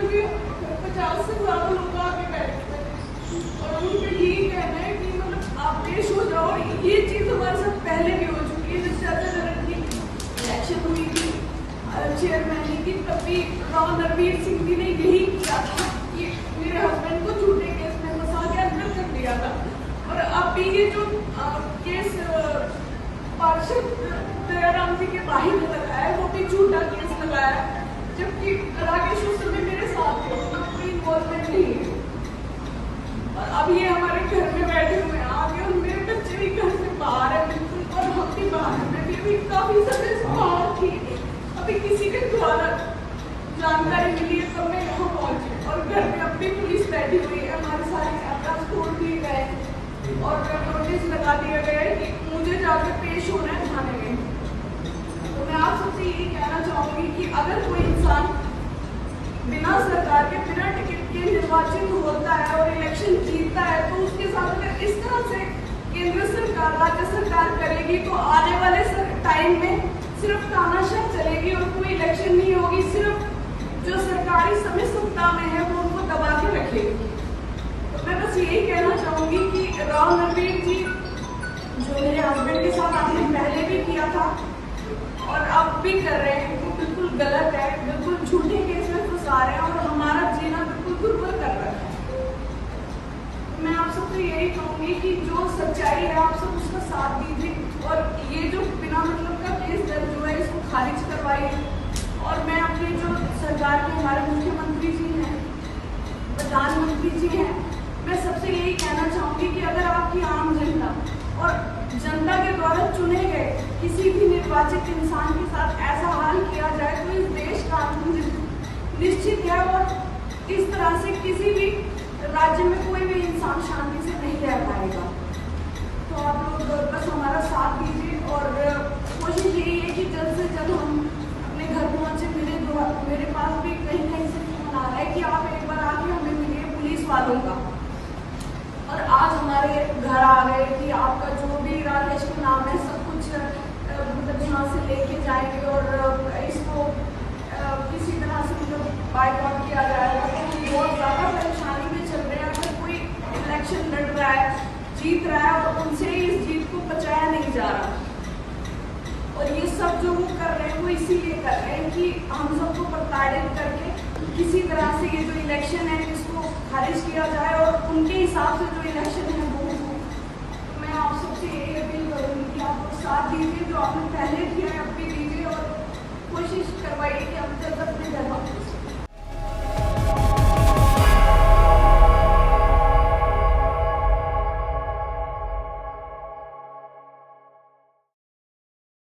में भी 50 से ज्यादा लोग आके बैठे और उनका यही कहना है कि मतलब आप पेश हो जाओ। और ये चीज हमारे साथ पहले भी हो चुकी है। जब चाचा जनक की इलेक्शन हुई थी चेयरमैन की, तब भी राव नरवीर सिंह जी ने यही किया था कि मेरे हस्बैंड को झूठे केस में फंसा के अंदर कर दिया था। और अब भी ये जो केस पार्षद दयाराम जी के बाहर लगाया है वो भी झूठा केस लगाया है, जबकि राकेश उस समय मेरे साथ थे, उनका कोई इन्वॉल्वमेंट नहीं है। और अब ये हमारे घर में बैठे हुए हैं आगे, और मेरे बच्चे भी घर से बाहर है बिल्कुल, और हम भी बाहर हैं। मैं भी काफी समय से बाहर थी, अभी किसी के द्वारा जानकारी मिली है तब मैं यहाँ पहुंची। और घर में अब भी पुलिस बैठी हुई है, हमारे सारे कैमरास तोड़ दिए गए और नोटिस लगा दिया गया है कि मुझे जाकर पेश होना है थाने में। तो मैं आप सबसे यही कहना चाहूंगी कि अगर कोई इंसान बिना सरकार के बिना टिकट के निर्वाचित होता है और इलेक्शन जीतता है, तो उसके साथ अगर इस तरह से केंद्र सरकार राज्य सरकार करेगी तो आने वाले टाइम में सिर्फ तानाशाह चलेगी और कोई इलेक्शन नहीं होगी। सिर्फ जो सरकारी समय सत्ता में है वो उनको दबा के रखेगी। तो मैं बस यही कहना चाहूंगी कि राव नरवीर जी जो मेरे हस्बैंड के साथ आपने पहले भी किया था और अब भी कर रहे हैं, वो बिल्कुल गलत है, बिल्कुल झूठे केस में फंसा रहे हैं और हमारा जीना बिल्कुल दुर्बल कर रहा है। मैं आप सबसे यही कहूंगी कि जो सच्चाई है आप सब उसका साथ दीजिए और ये जो बिना मतलब का केस दर्ज हुआ है इसको खारिज करवाइए। और मैं अपने जो सरकार के हमारे मुख्यमंत्री जी हैं, प्रधानमंत्री जी हैं, मैं सबसे यही कहना चाहूंगी कि अगर आपकी आम जनता और जनता के द्वारा चुने गए किसी भी निर्वाचित इंसान के साथ ऐसा हाल किया जाए तो इस देश का निश्चित है और इस तरह से किसी भी राज्य में कोई भी इंसान शांति से नहीं रह पाएगा। तो आप लोग बस हमारा साथ दीजिए और कोशिश यही है कि जल्द से जल्द हम अपने घर पहुंचे। मेरे पास भी कहीं कहीं से फोन आ रहा है कि आप एक बार आके हमें मिलिए पुलिस वालों का। और आज हमारे घर आ गए कि आपका जो भी राकेश का नाम है सब कुछ मतलब यहाँ से लेके जाएंगे और इसको किसी तरह से मतलब बाइकआउट किया जाएगा। तो हम बहुत ज़्यादा परेशानी में चल रहे हैं। अगर कोई इलेक्शन लड़ रहा है, जीत रहा है और उनसे इस जीत को बचाया नहीं जा रहा। और ये सब जो वो कर रहे हैं वो इसीलिए कर रहे हैं कि हम सबको प्रताड़ित करके किसी तरह से ये जो इलेक्शन है इसको खारिज किया जाए और उनके हिसाब से जो इलेक्शन है वो हो। तो मैं आप सबसे यही अपील करूँगी कि आप लोग साथ दीजिए जो आपने पहले